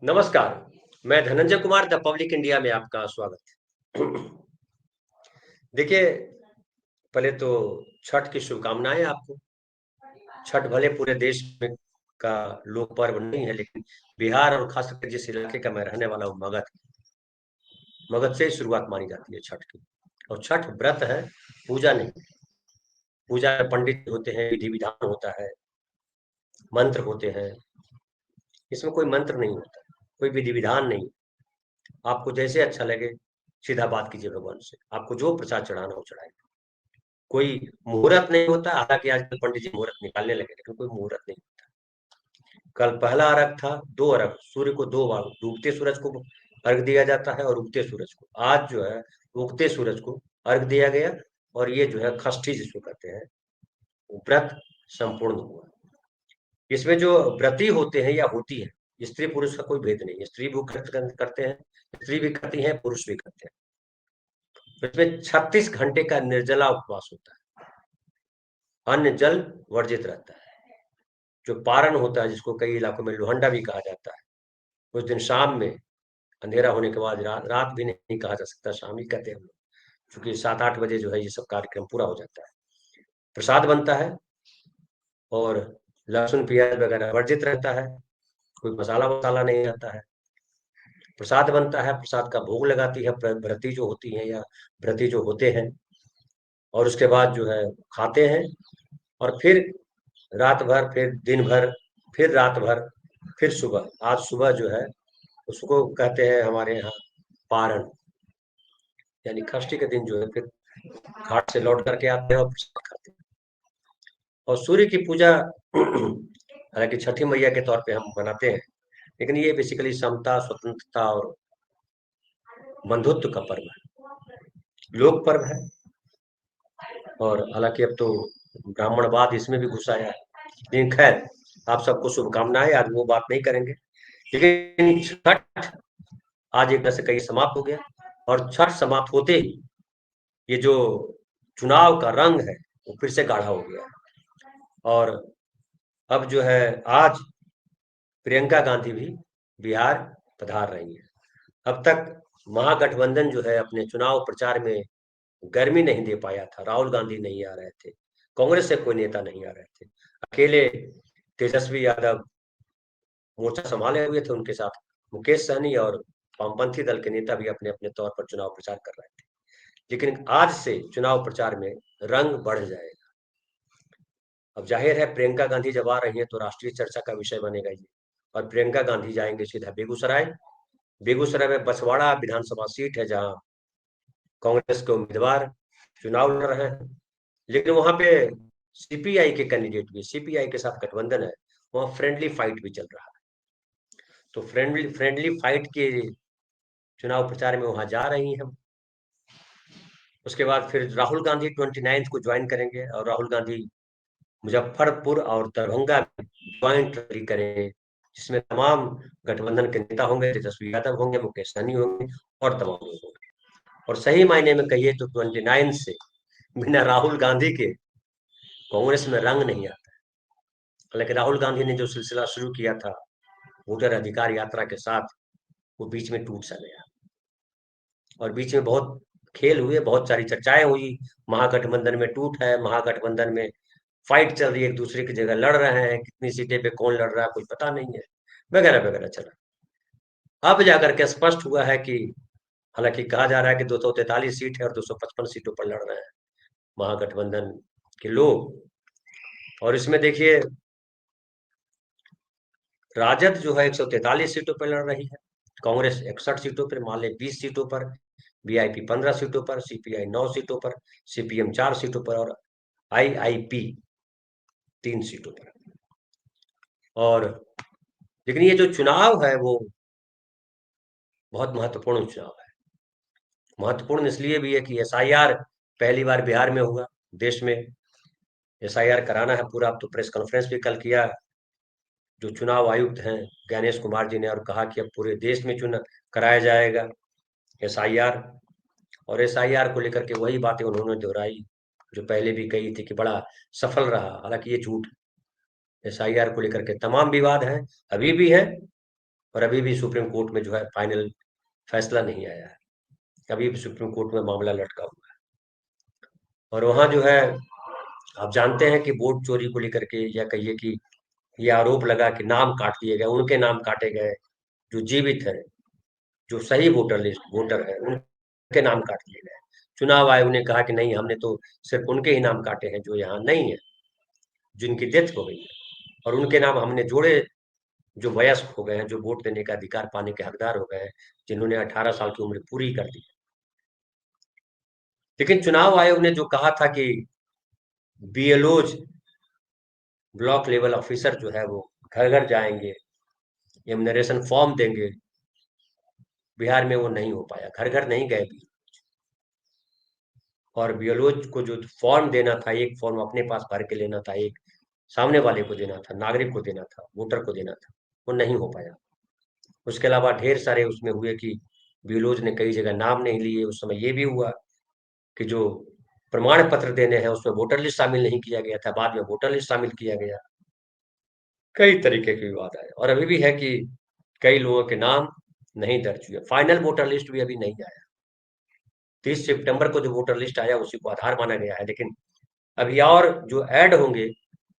नमस्कार। मैं Dhananjay Kumar the public India में आपका स्वागत है। देखिए, पहले तो छठ की शुभकामनाएं आपको। छठ भले पूरे देश में का लोक पर्व नहीं है, लेकिन बिहार और खास करके जिस इलाके का मैं रहने वाला हूँ, मगध, मगध से ही शुरुआत मानी जाती है छठ की। और छठ व्रत है, पूजा नहीं। पूजा में पंडित होते हैं, विधि विधान होता है, मंत्र होते हैं। इसमें कोई मंत्र नहीं होता, कोई विधि विधान नहीं। आपको जैसे अच्छा लगे सीधा बात कीजिए भगवान से। आपको जो प्रसाद चढ़ाना हो चढ़ाइए। कोई मुहूर्त नहीं होता, हालांकि आजकल पंडित जी मुहूर्त निकालने लगे, लेकिन कोई मुहूर्त नहीं। कल पहला अर्घ था, 2 अर्घ, सूर्य को 2 बार, डूबते सूरज को अर्घ दिया जाता है और उगते सूरज को। आज जो है उगते सूरज को अर्घ दिया गया, और ये जो है खष्ठी जिसको कहते हैं, वो व्रत संपूर्ण हुआ। इसमें जो व्रती होते हैं या होती है, स्त्री पुरुष का कोई भेद नहीं है। स्त्री भी करते हैं, स्त्री भी करती है, पुरुष भी करते हैं। इसमें 36 घंटे का निर्जला उपवास होता है, अन्न जल वर्जित रहता है। जो पारण होता है, जिसको कई इलाकों में लोहंडा भी कहा जाता है, उस दिन शाम में अंधेरा होने के बाद, रात भी नहीं कहा जा सकता, शाम ही कहते हैं हम लोग, क्योंकि 7-8 बजे जो है ये सब कार्यक्रम पूरा हो जाता है। प्रसाद बनता है और लहसुन प्याज वगैरह वर्जित रहता है, कोई मसाला वसाला नहीं रहता है। प्रसाद बनता है, प्रसाद का भोग लगाती है व्रती जो होती हैं या व्रती जो होते हैं, और उसके बाद जो है खाते हैं। और फिर रात भर, फिर दिन भर, फिर रात भर, फिर सुबह, आज सुबह जो है उसको कहते हैं हमारे यहाँ पारण, यानी षष्ठी के दिन जो है फिर घाट से लौट करके आते हैं और प्रसाद खाते हैं। और सूर्य की पूजा हालांकि छठी मैया के तौर पे हम मनाते हैं, लेकिन ये बेसिकली समता, स्वतंत्रता और बंधुत्व का पर्व है, लोक पर्व है। और हालांकि अब तो ब्राह्मणवाद इसमें भी घुस आया है, लेकिन खैर, आप सबको शुभकामनाएं। आज वो बात नहीं करेंगे, लेकिन छठ आज एक तरह से कहीं समाप्त हो गया। और छठ समाप्त होते ही ये जो चुनाव का रंग है वो फिर से गाढ़ा हो गया है। और अब जो है आज प्रियंका गांधी भी बिहार पधार रही है। अब तक महागठबंधन जो है अपने चुनाव प्रचार में गर्मी नहीं दे पाया था। राहुल गांधी नहीं आ रहे थे, कांग्रेस से कोई नेता नहीं आ रहे थे, अकेले तेजस्वी यादव मोर्चा संभाले हुए थे। उनके साथ मुकेश सहनी और वामपंथी दल के नेता भी अपने अपने तौर पर चुनाव प्रचार कर रहे थे। लेकिन आज से चुनाव प्रचार में रंग बढ़ जाएगा। अब जाहिर है, प्रियंका गांधी जब आ रही है तो राष्ट्रीय चर्चा का विषय बनेगा ये। और प्रियंका गांधी जाएंगे सीधा बेगूसराय। बेगूसराय में बछवाड़ा विधानसभा सीट है, जहां कांग्रेस के उम्मीदवार चुनाव लड़ रहे हैं। लेकिन वहां पे सीपीआई के कैंडिडेट भी, सीपीआई के साथ गठबंधन है, वहां फ्रेंडली फाइट भी चल रहा है। तो फ्रेंडली फ्रेंडली फाइट के चुनाव प्रचार में वहां जा रही हैं। उसके बाद फिर राहुल गांधी 29 को ज्वाइन करेंगे, और राहुल गांधी मुजफ्फरपुर और दरभंगा में ज्वाइंट रैली करेंगे, जिसमें तमाम गठबंधन के नेता होंगे, तेजस्वी यादव होंगे, मुकेश सहनी होंगे और तमाम लोग होंगे। और सही मायने में कहिए तो 29 से बिना राहुल गांधी के कांग्रेस में रंग नहीं आता। हालांकि राहुल गांधी ने जो सिलसिला शुरू किया था वोटर अधिकार यात्रा के साथ, वो बीच में टूट सा गया। और बीच में बहुत खेल हुए, बहुत सारी चर्चाएं हुई, महागठबंधन में टूट है, महागठबंधन में फाइट चल रही है, एक दूसरे की जगह लड़ रहे हैं, कितनी सीटें पे कौन लड़ रहा है कुछ पता नहीं है, वगैरह वगैरह चला। अब जाकर के स्पष्ट हुआ है कि, हालांकि कहा जा रहा है कि 243 सीट है और 255 सीटों पर लड़ रहे हैं महागठबंधन के लोग। और इसमें देखिए, राजद जो है 143 सीटों पर लड़ रही है, कांग्रेस 61 सीटों पर, माले 20 सीटों पर, वीआईपी 15 सीटों पर, सीपीआई 9 सीटों पर, सीपीएम 4 सीटों पर, और आईआईपी 3 सीटों पर। और लेकिन ये जो चुनाव है वो बहुत महत्वपूर्ण चुनाव है। महत्वपूर्ण इसलिए भी है कि एसआईआर पहली बार बिहार में होगा देश में। एसआईआर कराना है पूरा। अब तो प्रेस कॉन्फ्रेंस भी कल किया जो चुनाव आयुक्त हैं ज्ञानेश कुमार जी ने, और कहा कि अब पूरे देश में चुनाव कराया जाएगा एसआईआर। और एसआईआर को लेकर के वही बातें उन्होंने दोहराई जो पहले भी कही थी कि बड़ा सफल रहा। हालांकि ये झूठ है। एसआईआर को लेकर के तमाम विवाद हैं, अभी भी है, और अभी भी सुप्रीम कोर्ट में जो है फाइनल फैसला नहीं आया है। अभी भी सुप्रीम कोर्ट में मामला लटका हुआ है। और वहाँ जो है, आप जानते हैं कि वोट चोरी को लेकर के, या कहिए कि ये आरोप लगा कि नाम काट दिए गए, उनके नाम काटे गए जो जीवित है, जो सही वोटर है, उनके नाम काट दिए गए। चुनाव आयोग ने कहा कि नहीं, हमने तो सिर्फ उनके ही नाम काटे हैं जो यहाँ नहीं है, जिनकी डेथ हो गई है, और उनके नाम हमने जोड़े जो वयस्क हो गए हैं, जो वोट देने का अधिकार पाने के हकदार हो गए हैं, जिन्होंने 18 साल की उम्र पूरी कर दी। लेकिन चुनाव आयोग ने जो कहा था कि बीएलओज, ब्लॉक लेवल ऑफिसर जो है वो घर घर जाएंगे, एनुमरेशन फॉर्म देंगे, बिहार में वो नहीं हो पाया, घर घर नहीं गए भी। और बीएलओज को जो फॉर्म देना था, एक फॉर्म अपने पास भर के लेना था, एक सामने वाले को देना था, नागरिक को देना था, वोटर को देना था, वो नहीं हो पाया। उसके अलावा ढेर सारे उसमें हुए कि बीएलओज ने कई जगह नाम नहीं लिए। उस समय ये भी हुआ कि जो प्रमाण पत्र देने हैं उसमें वोटर लिस्ट शामिल नहीं किया गया था, बाद में वोटर लिस्ट शामिल किया गया। कई तरीके के विवाद आए, और अभी भी है कि कई लोगों के नाम नहीं दर्ज हुए। फाइनल वोटर लिस्ट भी अभी नहीं आया। 30 सितंबर को जो वोटर लिस्ट आया उसी को आधार माना गया है, लेकिन अभी और जो ऐड होंगे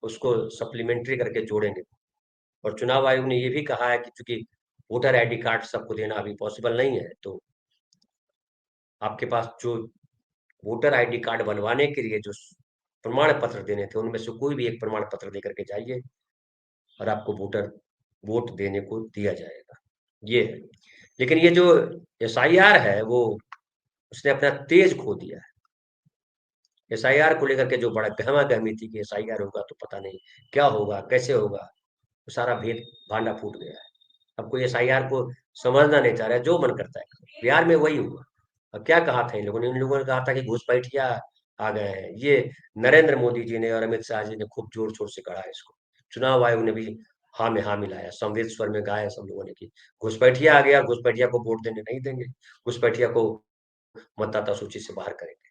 उसको सप्लीमेंट्री करके जोड़ेंगे। और चुनाव आयोग ने ये भी कहा है कि चूंकि वोटर आईडी कार्ड सबको देना अभी पॉसिबल नहीं है, तो आपके पास जो वोटर आईडी कार्ड बनवाने के लिए जो प्रमाण पत्र देने थे, उनमें से कोई भी एक प्रमाण पत्र देकर के जाइए और आपको वोट देने को दिया जाएगा। ये है। लेकिन ये जो एसआईआर है वो, उसने अपना तेज खो दिया है। एसआईआर को लेकर के जो बड़ा गहमा गहमी थी कि एसआईआर होगा तो पता नहीं क्या होगा, कैसे होगा, वो सारा भेद भांडा फूट गया है। अब कोई एसआईआर को समझना नहीं चाह रहा है, जो मन करता है। बिहार में वही हुआ। अब क्या कहा था इन लोगों ने कहा था कि घुसपैठिया आ गए हैं। ये नरेंद्र मोदी जी ने और अमित शाह जी ने खूब जोर शोर से कहा इसको। चुनाव आयोग ने भी हाँ में हाँ मिलाया, संवेद स्वर में गाया सब लोगों ने कि घुसपैठिया आ गया, घुसपैठिया को वोट देने नहीं देंगे, घुसपैठिया को मतदाता सूची से बाहर करेंगे।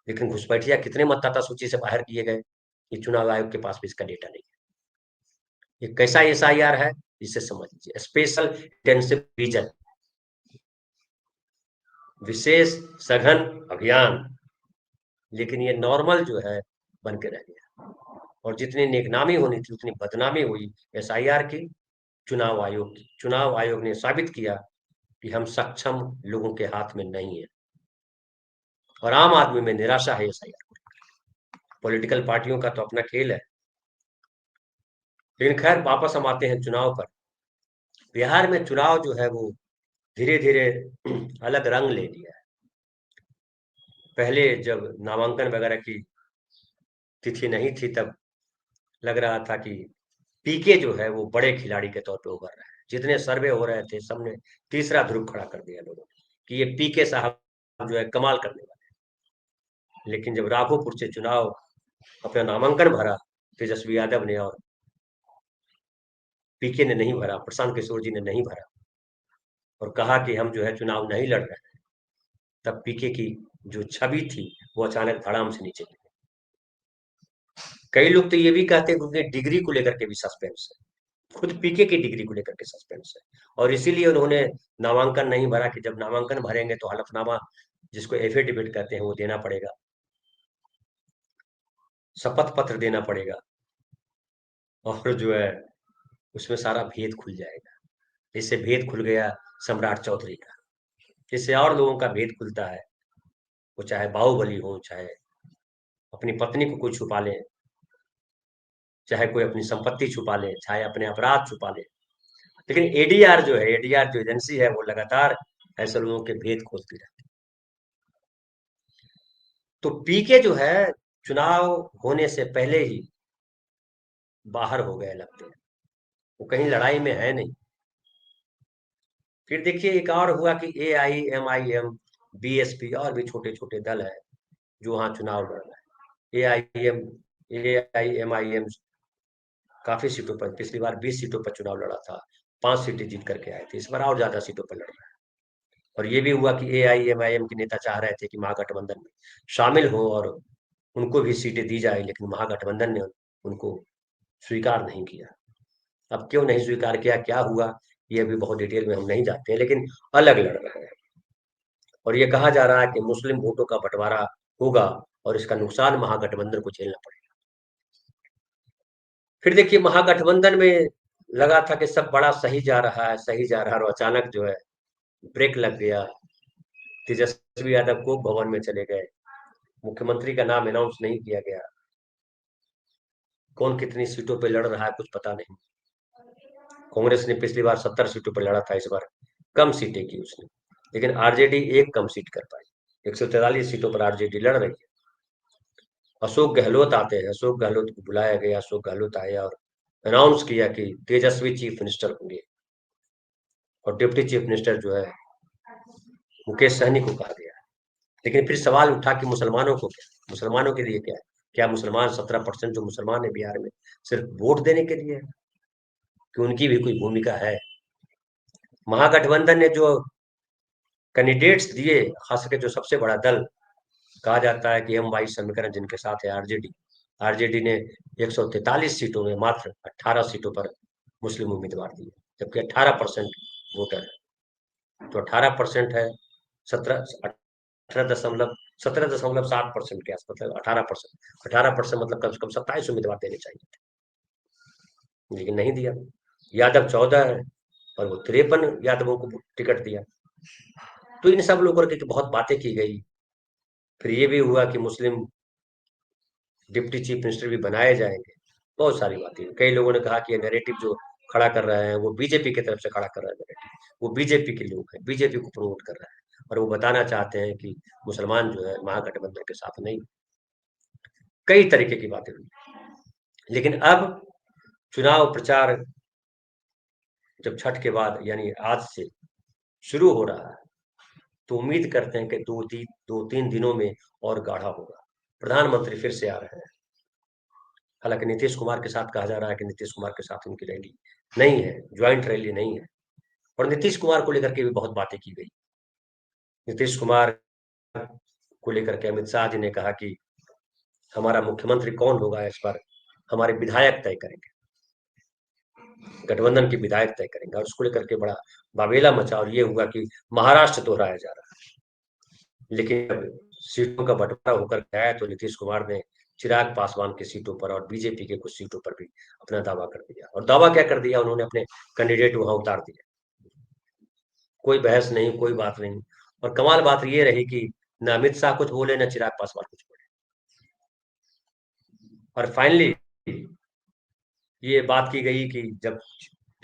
लेकिन घुसपैठिया कितने मतदाता सूची से बाहर किए गए, ये चुनाव आयोग के पास भी इसका डेटा नहीं है। ये कैसा एसआईआर है, इसे समझ लीजिए। स्पेशल इंटेंसिव रीजन, विशेष सघन अभियान। लेकिन ये नॉर्मल जो है बन के रह गया, और जितनी नेकनामी होनी थी उतनी बदनामी हुई एसआईआर की, चुनाव आयोग की। चुनाव आयोग ने साबित किया कि हम सक्षम लोगों के हाथ में नहीं है, और आम आदमी में निराशा है एसआईआर को। पॉलिटिकल पार्टियों का तो अपना खेल है। लेकिन खैर, वापस हम आते हैं चुनाव पर। बिहार में चुनाव जो है वो धीरे धीरे अलग रंग ले लिया है। पहले जब नामांकन वगैरह की तिथि नहीं थी, तब लग रहा था कि पीके जो है वो बड़े खिलाड़ी के तौर पे उभर रहा है। जितने सर्वे हो रहे थे सबने तीसरा ध्रुव खड़ा कर दिया लोगों ने कि ये पीके साहब जो है कमाल करने वाले हैं। लेकिन जब राघोपुर से चुनाव अपना नामांकन भरा तेजस्वी यादव ने, और पीके ने नहीं भरा, प्रशांत किशोर जी ने नहीं भरा, और कहा कि हम जो है चुनाव नहीं लड़ रहे हैं, तब पीके की जो छवि थी वो अचानक धड़ाम से नीचे गिरी। कई लोग तो ये भी कहते हैं कि उनकी डिग्री को लेकर के भी सस्पेंस है, खुद पीके की डिग्री को लेकर के सस्पेंस है, और इसीलिए उन्होंने नामांकन नहीं भरा कि जब नामांकन भरेंगे तो हलफनामा, जिसको एफिडेविट कहते हैं, वो देना पड़ेगा, शपथ पत्र देना पड़ेगा, और जो है उसमें सारा भेद खुल जाएगा। इससे भेद खुल गया सम्राट चौधरी का, इससे और लोगों का भेद खुलता है। वो चाहे बाहुबली हो, चाहे अपनी पत्नी को कोई छुपा ले, चाहे कोई अपनी संपत्ति छुपा ले, चाहे अपने अपराध छुपा ले। लेकिन एडीआर जो है, एडीआर जो एजेंसी है, वो लगातार ऐसे लोगों के भेद खोजती रहती है। तो पीके जो है चुनाव होने से पहले ही बाहर हो गए लगते हैं, वो कहीं लड़ाई में है नहीं। फिर देखिए एक और हुआ कि AIMIM, बीएसपी और भी छोटे छोटे दल है जो वहां चुनाव लड़ रहे हैं। AIMIM काफी सीटों पर, पिछली बार 20 सीटों पर चुनाव लड़ा था, 5 सीटें जीत करके आए थे। इस बार और ज्यादा सीटों पर लड़ रहा है। और ये भी हुआ कि AIMIM के नेता चाह रहे थे कि महागठबंधन में शामिल हो और उनको भी सीटें दी जाए, लेकिन महागठबंधन ने उनको स्वीकार नहीं किया। अब क्यों नहीं स्वीकार किया, क्या हुआ, ये अभी बहुत डिटेल में हम नहीं जाते हैं, लेकिन अलग लड़ रहे हैं। और ये कहा जा रहा है कि मुस्लिम वोटों का बंटवारा होगा और इसका नुकसान महागठबंधन को झेलना पड़ेगा। फिर देखिए, महागठबंधन में लगा था कि सब बड़ा सही जा रहा है, सही जा रहा है, और अचानक जो है ब्रेक लग गया। तेजस्वी यादव कोक भवन में चले गए, मुख्यमंत्री का नाम अनाउंस नहीं किया गया, कौन कितनी सीटों पे लड़ रहा है कुछ पता नहीं। कांग्रेस ने पिछली बार 70 सीटों पर लड़ा था, इस बार कम सीटें की उसने, लेकिन आरजेडी एक कम सीट कर पाई। 143 सीटों पर आरजेडी लड़ रही है। अशोक गहलोत आते हैं, अशोक गहलोत को बुलाया गया, अशोक गहलोत आया और अनाउंस किया कि तेजस्वी चीफ मिनिस्टर होंगे, और डिप्टी चीफ मिनिस्टर जो है मुकेश सहनी को कहा गया। लेकिन फिर सवाल उठा कि मुसलमानों को क्या, मुसलमानों के लिए क्या है? क्या मुसलमान 17% जो मुसलमान है बिहार में सिर्फ वोट देने के लिए है, कि उनकी भी कोई भूमिका है? महागठबंधन ने जो कैंडिडेट्स दिए, खास करके जो सबसे बड़ा दल कहा जाता है कि हम 22 समीकरण जिनके साथ है आरजेडी, आरजेडी ने 143 सीटों में मात्र 18 सीटों पर मुस्लिम उम्मीदवार दिए, जबकि 18% वोटर है। तो 18% है, 17.7% के आसपास, मतलब 18%, 18% मतलब कम से कम 27 उम्मीदवार देने चाहिए थे, लेकिन नहीं दिया। यादव 14 है और वो 53 यादवों को टिकट दिया। तो इन सब लोगों की बहुत बातें की गई। फिर ये भी हुआ कि मुस्लिम डिप्टी चीफ मिनिस्टर भी बनाए जाएंगे, बहुत सारी बातें। कई लोगों ने कहा कि ये नैरेटिव जो खड़ा कर रहे हैं वो बीजेपी की तरफ से खड़ा कर रहे हैं नैरेटिव, वो बीजेपी के लोग हैं, बीजेपी को प्रमोट कर रहे हैं, और वो बताना चाहते हैं कि मुसलमान जो है महागठबंधन के साथ नहीं। कई तरीके की बातें हुई, लेकिन अब चुनाव प्रचार जब छठ के बाद यानी आज से शुरू हो रहा है, तो उम्मीद करते हैं कि 2-3 दिनों में और गाढ़ा होगा। प्रधानमंत्री फिर से आ रहे हैं। हालांकि नीतीश कुमार के साथ कहा जा रहा है कि नीतीश कुमार के साथ उनकी रैली नहीं है, ज्वाइंट रैली नहीं है, और नीतीश कुमार को लेकर के भी बहुत बातें की गई। नीतीश कुमार को लेकर के अमित शाह जी ने कहा कि हमारा मुख्यमंत्री कौन होगा इस पर हमारे विधायक तय करेंगे, गठबंधन के विधायक तय करेंगे, और उसको लेकर के बड़ा बावेला मचा, और ये हुआ कि महाराष्ट्र दोहराया जा रहा है। लेकिन जब सीटों का बंटवारा होकर के आया तो नीतीश कुमार ने चिराग पासवान की सीटों पर और बीजेपी के कुछ सीटों पर भी अपना दावा कर दिया। और दावा क्या कर दिया, उन्होंने अपने कैंडिडेट वहां उतार दिए। कोई बहस नहीं, कोई बात नहीं। और कमाल बात ये रही कि न अमित शाह कुछ बोले, न चिराग पासवान कुछ बोले, और फाइनली ये बात की गई कि जब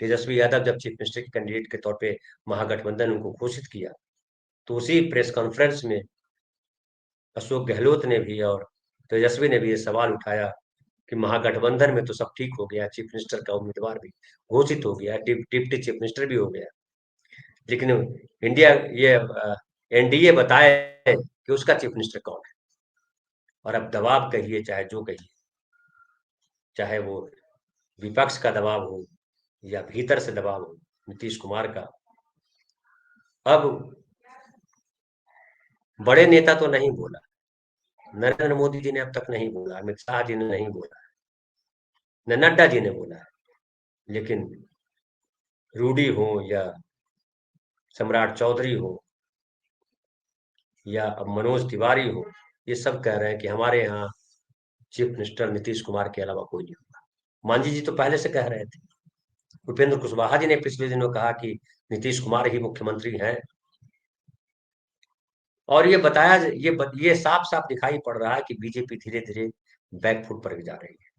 तेजस्वी यादव जब चीफ मिनिस्टर के कैंडिडेट के तौर पे महागठबंधन उनको घोषित किया, तो उसी प्रेस कॉन्फ्रेंस में अशोक गहलोत ने भी और तेजस्वी ने भी ये सवाल उठाया कि महागठबंधन में तो सब ठीक हो गया, चीफ मिनिस्टर का उम्मीदवार भी घोषित हो गया, डिप्टी चीफ मिनिस्टर भी हो गया, लेकिन इंडिया ये एनडीए बताए कि उसका चीफ मिनिस्टर कौन है। और अब दबाव कहिए चाहे जो कहिए, चाहे वो विपक्ष का दबाव हो या भीतर से दबाव हो नीतीश कुमार का, अब बड़े नेता तो नहीं बोला, नरेंद्र मोदी जी ने अब तक नहीं बोला, अमित शाह जी ने नहीं बोला, न नड्डा जी ने बोला, लेकिन रूडी हो या सम्राट चौधरी हो या अब मनोज तिवारी हो, ये सब कह रहे हैं कि हमारे यहाँ चीफ मिनिस्टर नीतीश कुमार के अलावा कोई नहीं होगा। मांझी जी तो पहले से कह रहे थे, उपेंद्र कुशवाहा जी ने पिछले दिनों कहा कि नीतीश कुमार ही मुख्यमंत्री हैं। और ये बताया, ये साफ साफ दिखाई पड़ रहा है कि बीजेपी धीरे धीरे बैकफुट पर जा रही है,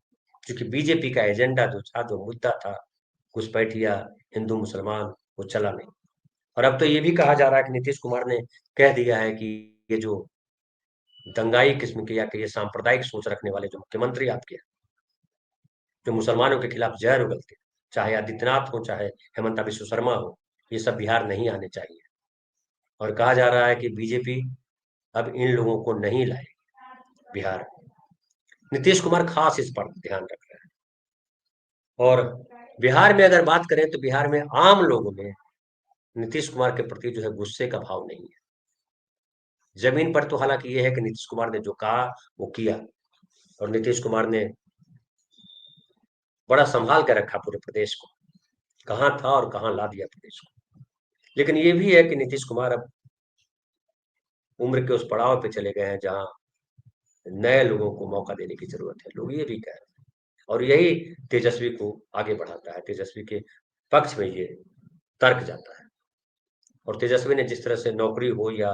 क्योंकि बीजेपी का एजेंडा जो था, जो मुद्दा था घुसपैठिया हिंदू मुसलमान, वो चला नहीं। और अब तो ये भी कहा जा रहा है कि नीतीश कुमार ने कह दिया है कि ये जो दंगाई किस्म के या कि ये सांप्रदायिक सोच रखने वाले जो मुख्यमंत्री आपके हैं, जो मुसलमानों के खिलाफ जहर उगलते हैं, चाहे आदित्यनाथ हो चाहे हेमंता बिश्व शर्मा हो, ये सब बिहार नहीं आने चाहिए। और कहा जा रहा है कि बीजेपी अब इन लोगों को नहीं लाएगी बिहार। नीतीश कुमार खास इस पर ध्यान रख रहे हैं। और बिहार में अगर बात करें तो बिहार में आम लोगों में नीतीश कुमार के प्रति जो है गुस्से का भाव नहीं है। जमीन पर तो हालांकि ये है कि नीतीश कुमार ने जो कहा वो किया, और नीतीश कुमार ने बड़ा संभाल कर रखा पूरे प्रदेश को। कहाँ था और कहाँ ला दिया प्रदेश को। लेकिन ये भी है कि नीतीश कुमार अब उम्र के उस पड़ाव पे चले गए हैं जहां नए लोगों को मौका देने की जरूरत है, लोग ये भी कह रहे हैं। और यही तेजस्वी को आगे बढ़ाता है, तेजस्वी के पक्ष में ये तर्क जाता है। और तेजस्वी ने जिस तरह से नौकरी हो या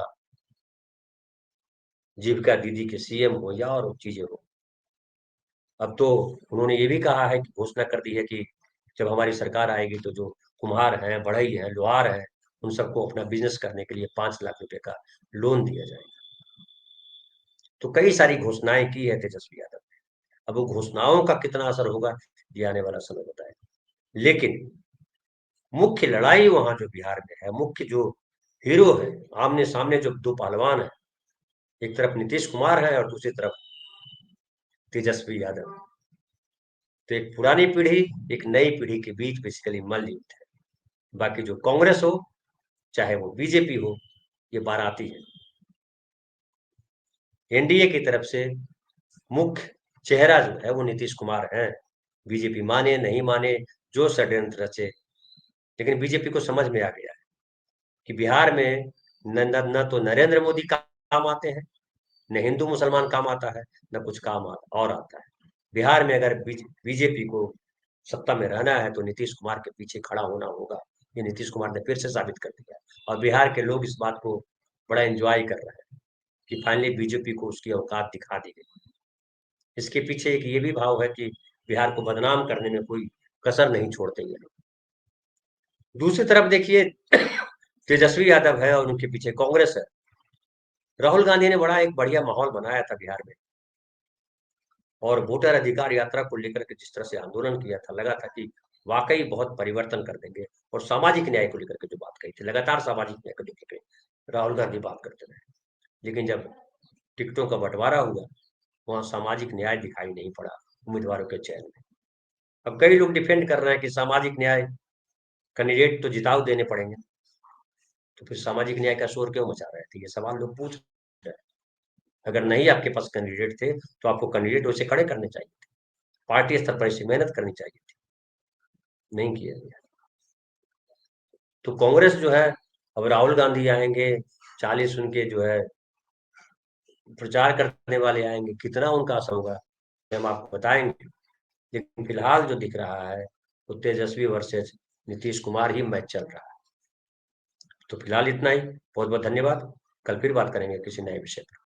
जीविका दीदी के सीएम हो या और चीजें हो, अब तो उन्होंने ये भी कहा है कि घोषणा कर दी है कि जब हमारी सरकार आएगी तो जो कुम्हार हैं, बढ़ई हैं, लोहार हैं, उन सबको अपना बिजनेस करने के लिए 5 लाख रुपए का लोन दिया जाएगा। तो कई सारी घोषणाएं की है तेजस्वी यादव ने। अब वो घोषणाओं का कितना असर होगा, ये आने वाला समय बताएगा। लेकिन मुख्य लड़ाई वहां जो बिहार में है, मुख्य जो हीरो है, आमने सामने जो दो पहलवान है, एक तरफ नीतीश कुमार है और दूसरी तरफ तेजस्वी यादव। तो एक पुरानी पीढ़ी, एक नई पीढ़ी के बीच बेसिकली मल्लयुद्ध है। बाकी जो कांग्रेस हो, चाहे वो बीजेपी हो, ये बाराती है। एनडीए की तरफ से मुख्य चेहरा जो है वो नीतीश कुमार है। बीजेपी माने नहीं माने, जो षड्यंत्र रचे, लेकिन बीजेपी को समझ में आ गया है कि बिहार में न तो नरेंद्र मोदी काम आते हैं, न हिंदू मुसलमान काम आता है, न कुछ काम और आता है। बिहार में अगर बीजेपी को सत्ता में रहना है तो नीतीश कुमार के पीछे खड़ा होना होगा। ये नीतीश कुमार ने फिर से साबित कर दिया। और बिहार के लोग इस बात को बड़ा एंजॉय कर रहे हैं कि फाइनली बीजेपी को उसकी औकात दिखा दी गई। इसके पीछे एक ये भी भाव है कि बिहार को बदनाम करने में कोई कसर नहीं छोड़ते ये लोग। दूसरी तरफ देखिए, तेजस्वी यादव है और उनके पीछे कांग्रेस है। राहुल गांधी ने बड़ा एक बढ़िया माहौल बनाया था बिहार में, और वोटर अधिकार यात्रा को लेकर के जिस तरह से आंदोलन किया था, लगा था कि वाकई बहुत परिवर्तन कर देंगे। और सामाजिक न्याय को लेकर के जो बात कही थी, लगातार सामाजिक न्याय को लेकर के राहुल गांधी बात करते रहे। लेकिन जब टिकटों का बंटवारा हुआ, वहां सामाजिक न्याय दिखाई नहीं पड़ा उम्मीदवारों के चयन में। अब कई लोग डिफेंड कर रहे हैं कि सामाजिक न्याय, कैंडिडेट तो जिताव देने पड़ेंगे, तो फिर सामाजिक न्याय का शोर क्यों मचा रहे थे, ये सवाल लोग पूछ रहे हैं। अगर नहीं आपके पास कैंडिडेट थे तो आपको कैंडिडेट वैसे खड़े करने चाहिए थे, पार्टी स्तर पर ऐसी मेहनत करनी चाहिए थी, नहीं किया गया। तो कांग्रेस जो है, अब राहुल गांधी आएंगे, 40 उनके जो है प्रचार करने वाले आएंगे, कितना उनका असर होगा हम आपको बताएंगे। लेकिन फिलहाल जो दिख रहा है वो तेजस्वी वर्सेस नीतीश कुमार ही मैच चल रहा है। तो फिलहाल इतना ही, बहुत बहुत धन्यवाद। कल फिर बात करेंगे किसी नए विषय पर।